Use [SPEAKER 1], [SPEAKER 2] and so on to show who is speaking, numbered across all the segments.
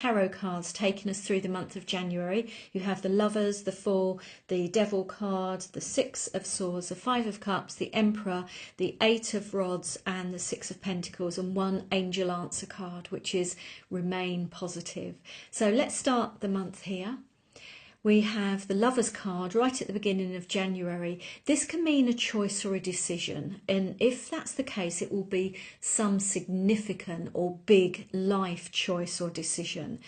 [SPEAKER 1] tarot cards taking us through the month of January. You have the Lovers, the Fool, the Devil card, the Six of Swords, the Five of Cups, the Emperor, the Eight of Rods and the Six of Pentacles, and one Angel Answer card, which is remain positive. So let's start the month here. We have the Lovers card right at the beginning of January. This can mean a choice or a decision, and if that's the case, it will be some significant or big life choice or decision.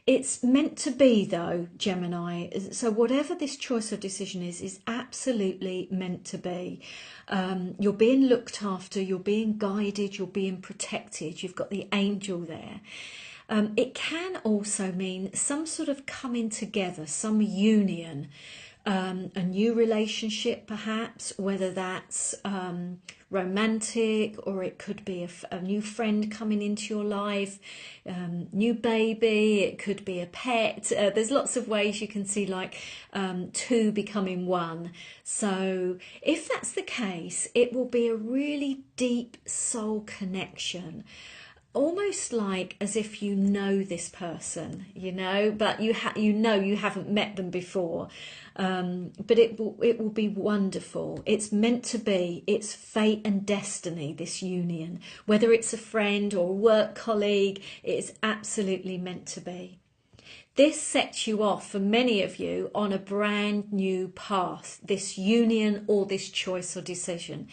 [SPEAKER 1] It's meant to be, though, Gemini, so whatever this choice or decision is absolutely meant to be. You're being looked after, you're being guided, you're being protected, you've got the angel there. It can also mean some sort of coming together, some union, a new relationship perhaps, whether that's romantic, or it could be a new friend coming into your life, new baby, it could be a pet. There's lots of ways you can see like two becoming one. So if that's the case, it will be a really deep soul connection. Almost like as if you know this person, you know, but you haven't met them before. But it will be wonderful. It's meant to be. It's fate and destiny, this union. Whether it's a friend or a work colleague, it is absolutely meant to be. This sets you off, for many of you, on a brand new path, this union or this choice or decision.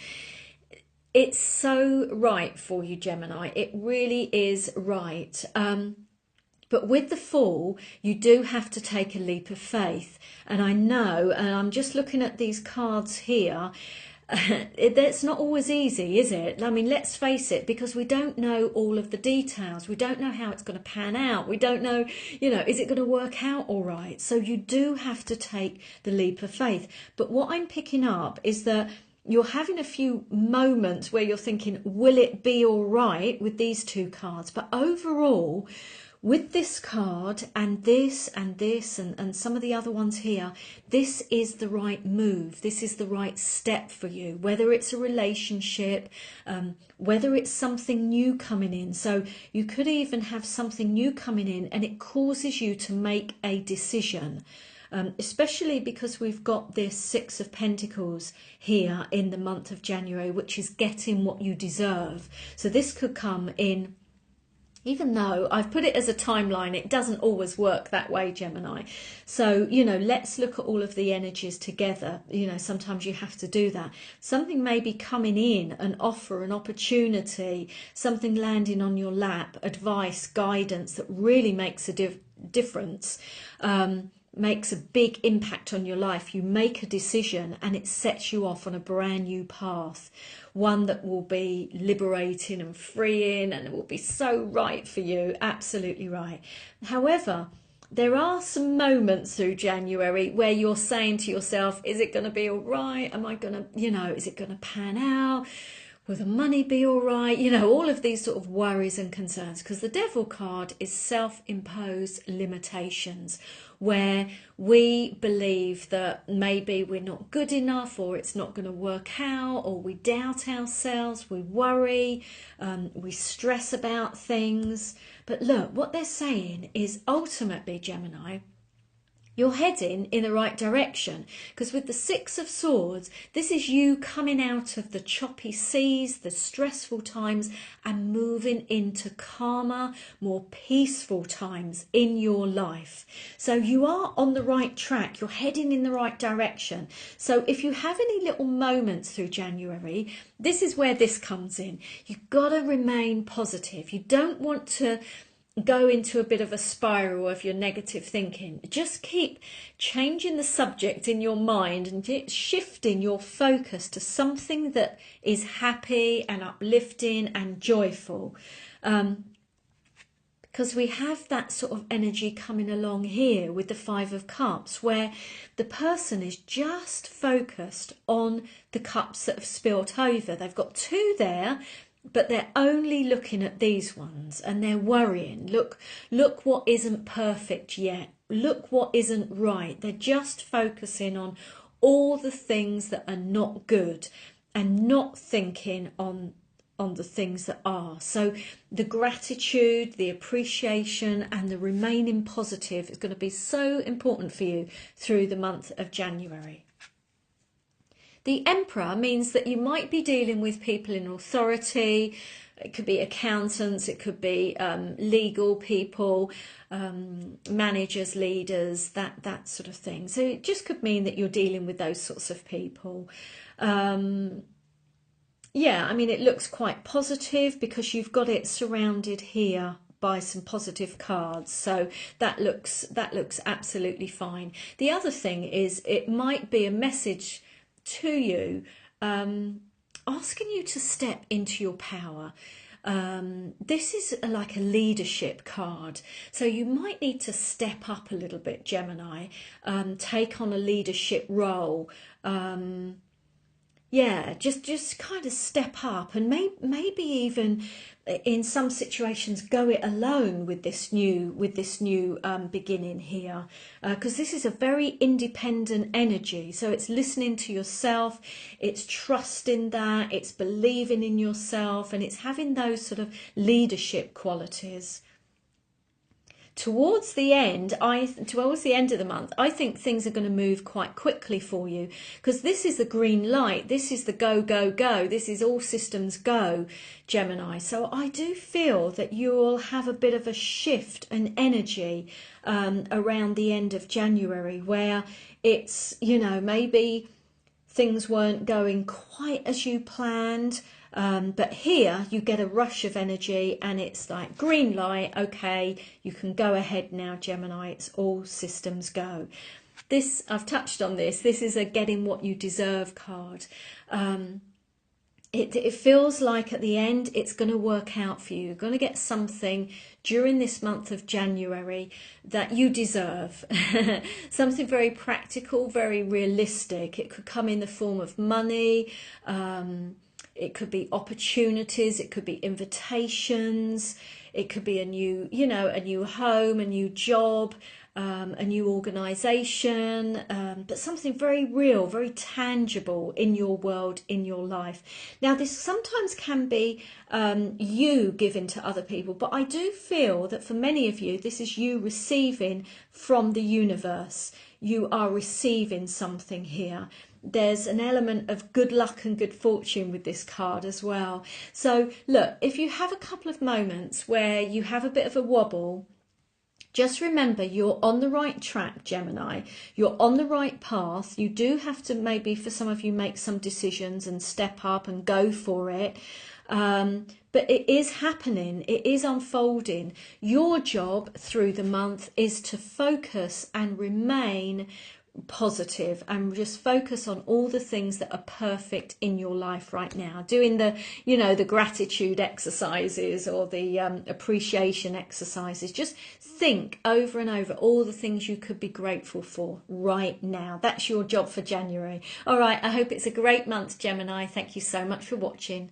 [SPEAKER 1] It's so right for you, Gemini. It really is right. But with the Fool, you do have to take a leap of faith. And I know, and I'm just looking at these cards here, it's not always easy, is it? I mean, let's face it, because we don't know all of the details. We don't know how it's going to pan out. We don't know, is it going to work out all right? So you do have to take the leap of faith. But what I'm picking up is that you're having a few moments where you're thinking, will it be all right with these two cards? But overall, with this card and this and this and some of the other ones here, this is the right move. This is the right step for you, whether it's a relationship, whether it's something new coming in. So you could even have something new coming in and it causes you to make a decision. Especially because we've got this Six of Pentacles here in the month of January, which is getting what you deserve. So this could come in, even though I've put it as a timeline, it doesn't always work that way, Gemini. So, let's look at all of the energies together. Sometimes you have to do that. Something may be coming in, an offer, an opportunity, something landing on your lap, advice, guidance that really makes a difference. Makes a big impact on your life. You make a decision and it sets you off on a brand new path, one that will be liberating and freeing, and it will be so right for you. Absolutely right. However, there are some moments through January where you're saying to yourself, is it going to be all right? Am I going to, is it going to pan out? Will the money be all right? All of these sort of worries and concerns, because the Devil card is self-imposed limitations, where we believe that maybe we're not good enough, or it's not going to work out, or we doubt ourselves, we worry, we stress about things. But look, what they're saying is ultimately, Gemini, you're heading in the right direction, because with the Six of Swords, this is you coming out of the choppy seas, the stressful times, and moving into calmer, more peaceful times in your life. So you are on the right track. You're heading in the right direction. So if you have any little moments through January, this is where this comes in. You've got to remain positive. You don't want to go into a bit of a spiral of your negative thinking. Just keep changing the subject in your mind and shifting your focus to something that is happy and uplifting and joyful. Because we have that sort of energy coming along here with the Five of Cups, where the person is just focused on the cups that have spilt over. They've got two there, but they're only looking at these ones and they're worrying. Look what isn't perfect yet. Look what isn't right. They're just focusing on all the things that are not good and not thinking on on the things that are. So the gratitude, the appreciation, and the remaining positive is going to be so important for you through the month of January. The Emperor means that you might be dealing with people in authority. It could be accountants, it could be legal people, managers, leaders, that sort of thing. So it just could mean that you're dealing with those sorts of people. Yeah, I mean, it looks quite positive because you've got it surrounded here by some positive cards, so that looks absolutely fine. The other thing is it might be a message to you asking you to step into your power. This is like a leadership card, so you might need to step up a little bit, Gemini, take on a leadership role. Yeah, just kind of step up, and maybe even in some situations go it alone with this new beginning here, because this is a very independent energy. So it's listening to yourself, it's trusting that, it's believing in yourself, and it's having those sort of leadership qualities. Towards the end of the month, I think things are going to move quite quickly for you, because this is the green light. This is the go, go, go. This is all systems go, Gemini. So I do feel that you'll have a bit of a shift in energy around the end of January, where it's, maybe things weren't going quite as you planned. But here you get a rush of energy and it's like green light, okay, you can go ahead now, Gemini, it's all systems go. This, I've touched on this is a getting what you deserve card. It feels like at the end it's going to work out for you. You're going to get something during this month of January that you deserve. Something very practical, very realistic. It could come in the form of money, it could be opportunities, it could be invitations, it could be a new home, a new job, a new organisation, but something very real, very tangible in your world, in your life. Now, this sometimes can be you giving to other people, but I do feel that for many of you, this is you receiving from the universe. You are receiving something here. There's an element of good luck and good fortune with this card as well. So look, if you have a couple of moments where you have a bit of a wobble, just remember you're on the right track, Gemini. You're on the right path. You do have to, maybe for some of you, make some decisions and step up and go for it. But it is happening. It is unfolding. Your job through the month is to focus and remain positive and just focus on all the things that are perfect in your life right now, doing the the gratitude exercises or the appreciation exercises. Just think over and over all the things you could be grateful for right now. That's your job for January. All right, I hope it's a great month, Gemini. Thank you so much for watching.